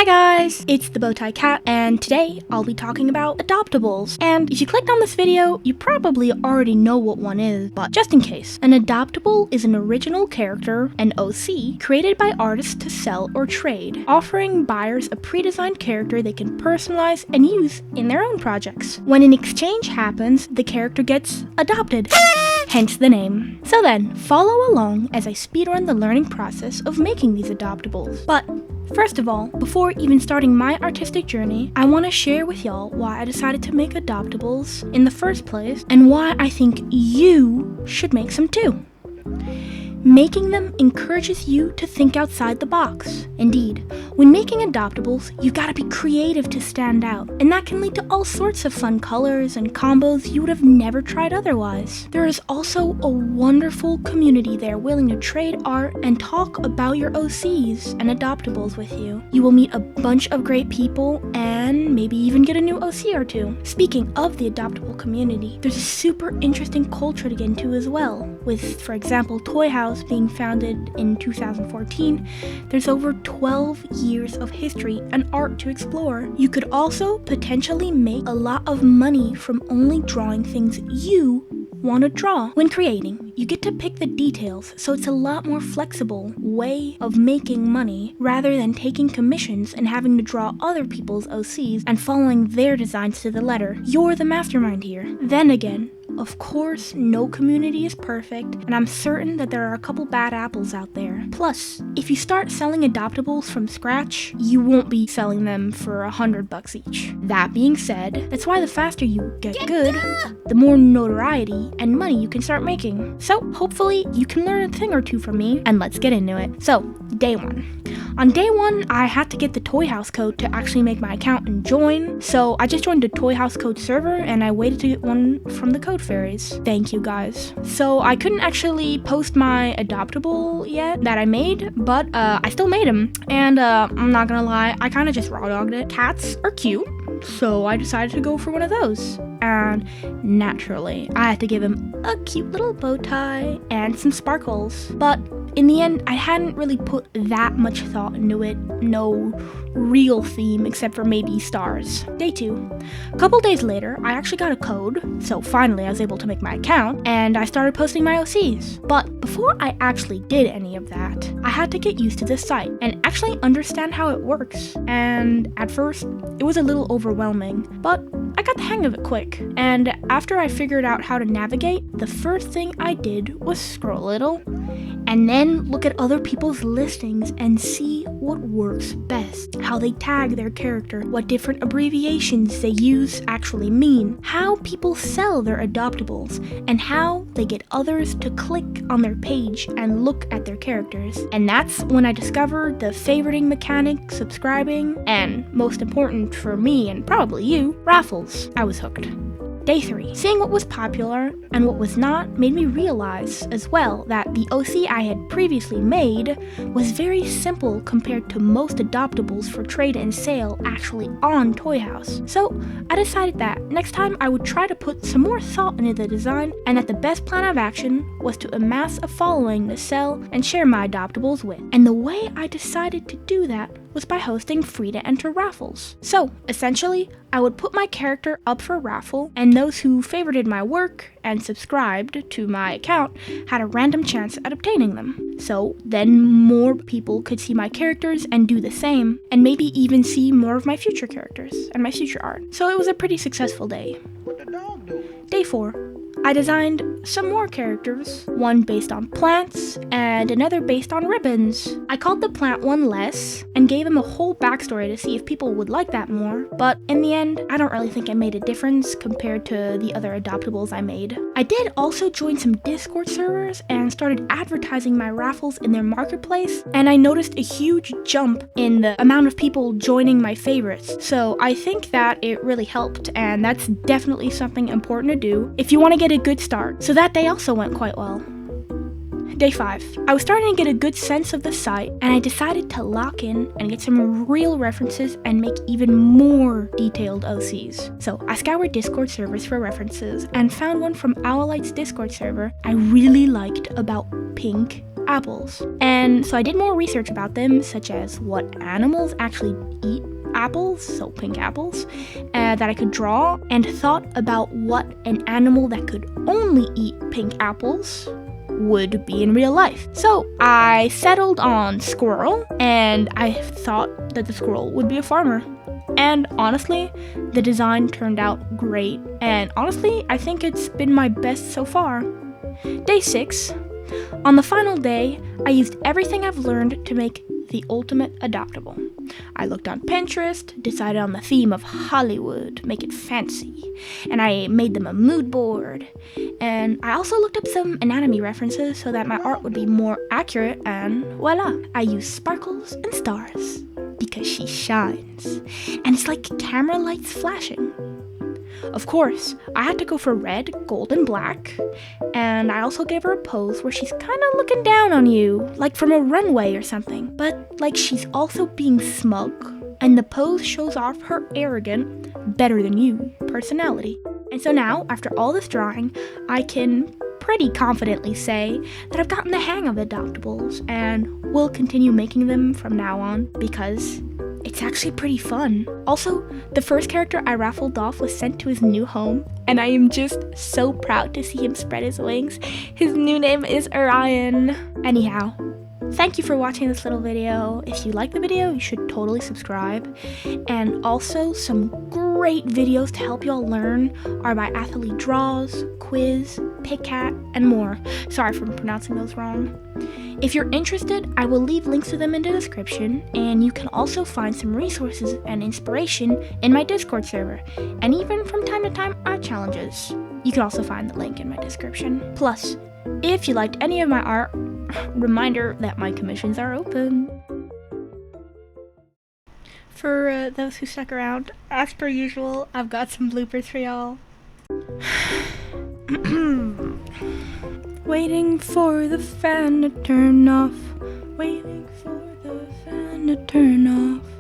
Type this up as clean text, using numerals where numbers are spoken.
Hi guys, it's the Bowtie Cat, and today I'll be talking about adoptables. And if you clicked on this video, you probably already know what one is, but just in case, an adoptable is an original character, an OC, created by artists to sell or trade, offering buyers a pre-designed character they can personalize and use in their own projects. When an exchange happens, the character gets adopted. Hence the name. So then, follow along as I speedrun the learning process of making these adoptables. But first of all, before even starting my artistic journey, I want to share with y'all why I decided to make adoptables in the first place and why I think you should make some too. Making them encourages you to think outside the box. Indeed, when making adoptables, you gotta be creative to stand out, and that can lead to all sorts of fun colors and combos you would have never tried otherwise. There is also a wonderful community there willing to trade art and talk about your OCs and adoptables with you. You will meet a bunch of great people and maybe even get a new OC or two. Speaking of the adoptable community, there's a super interesting culture to get into as well, with, for example, Toyhouse being founded in 2014, there's over 12 years of history and art to explore. You could also potentially make a lot of money from only drawing things you want to draw. When creating, you get to pick the details, so it's a lot more flexible way of making money rather than taking commissions and having to draw other people's OCs and following their designs to the letter. You're the mastermind here. Then again, of course, no community is perfect, and I'm certain that there are a couple bad apples out there. Plus, if you start selling adoptables from scratch, you won't be selling them for $100 each. That being said, that's why the faster you get good, the more notoriety and money you can start making. So hopefully you can learn a thing or two from me, and let's get into it. So, day one. On day one, I had to get the Toyhouse code to actually make my account and join, so I just joined the Toyhouse code server and I waited to get one from the code fairies. Thank you guys. So I couldn't actually post my adoptable yet that I made, but I still made him, and I'm not gonna lie, I kind of just raw dogged it. Cats are cute, so I decided to go for one of those. And naturally, I had to give him a cute little bow tie and some sparkles. But in the end, I hadn't really put that much thought into it. No real theme except for maybe stars. Day two. A couple days later, I actually got a code, so finally I was able to make my account, and I started posting my OCs. But before I actually did any of that, I had to get used to this site and actually understand how it works. And at first, it was a little overwhelming, but I got the hang of it quick. And after I figured out how to navigate, the first thing I did was scroll a little, and then look at other people's listings and see what works best, how they tag their character, what different abbreviations they use actually mean, how people sell their adoptables, and how they get others to click on their page and look at their characters. And that's when I discovered the favoriting mechanic, subscribing, and most important for me and probably you, raffles. I was hooked. Day 3. Seeing what was popular and what was not made me realize as well that the OC I had previously made was very simple compared to most adoptables for trade and sale actually on Toyhouse. So I decided that next time I would try to put some more thought into the design, and that the best plan of action was to amass a following to sell and share my adoptables with. And the way I decided to do that was by hosting free-to-enter raffles. So, essentially, I would put my character up for raffle, and those who favorited my work and subscribed to my account had a random chance at obtaining them. So, then more people could see my characters and do the same, and maybe even see more of my future characters and my future art. So it was a pretty successful day. What the dog do? Day 4. I designed some more characters, one based on plants and another based on ribbons. I called the plant one Les and gave him a whole backstory to see if people would like that more, but in the end, I don't really think I made a difference compared to the other adoptables I made. I did also join some Discord servers and started advertising my raffles in their marketplace, and I noticed a huge jump in the amount of people joining my favorites. So I think that it really helped, and that's definitely something important to do if you want to get a good start. So that day also went quite well. Day 5. I was starting to get a good sense of the site, and I decided to lock in and get some real references and make even more detailed OCs. So I scoured Discord servers for references and found one from Owlite's Discord server I really liked about pink apples. And so I did more research about them, such as what animals actually eat apples, so pink apples, that I could draw, and thought about what an animal that could only eat pink apples would be in real life. So I settled on squirrel, and I thought that the squirrel would be a farmer. And honestly, the design turned out great, and honestly, I think it's been my best so far. Day 6. On the final day, I used everything I've learned to make the ultimate adoptable. I looked on Pinterest, decided on the theme of Hollywood, make it fancy, and I made them a mood board. And I also looked up some anatomy references so that my art would be more accurate, and voila, I used sparkles and stars because she shines, and it's like camera lights flashing. Of course, I had to go for red, gold, and black, and I also gave her a pose where she's kind of looking down on you, like from a runway or something, but like she's also being smug, and the pose shows off her arrogant, better than you personality. And so now, after all this drawing, I can pretty confidently say that I've gotten the hang of adoptables, and will continue making them from now on because it's actually pretty fun. Also, the first character I raffled off was sent to his new home, and I am just so proud to see him spread his wings. His new name is Orion. Anyhow, thank you for watching this little video. If you like the video, you should totally subscribe. And also, some great videos to help y'all learn are by Athlete Draws, Quiz, Pickcat, and more. Sorry for pronouncing those wrong. If you're interested, I will leave links to them in the description, and you can also find some resources and inspiration in my Discord server, and even from time to time art challenges. You can also find the link in my description. Plus, if you liked any of my art, reminder that my commissions are open. For those who stuck around, as per usual, I've got some bloopers for y'all. Waiting for the fan to turn off. Waiting for the fan to turn off.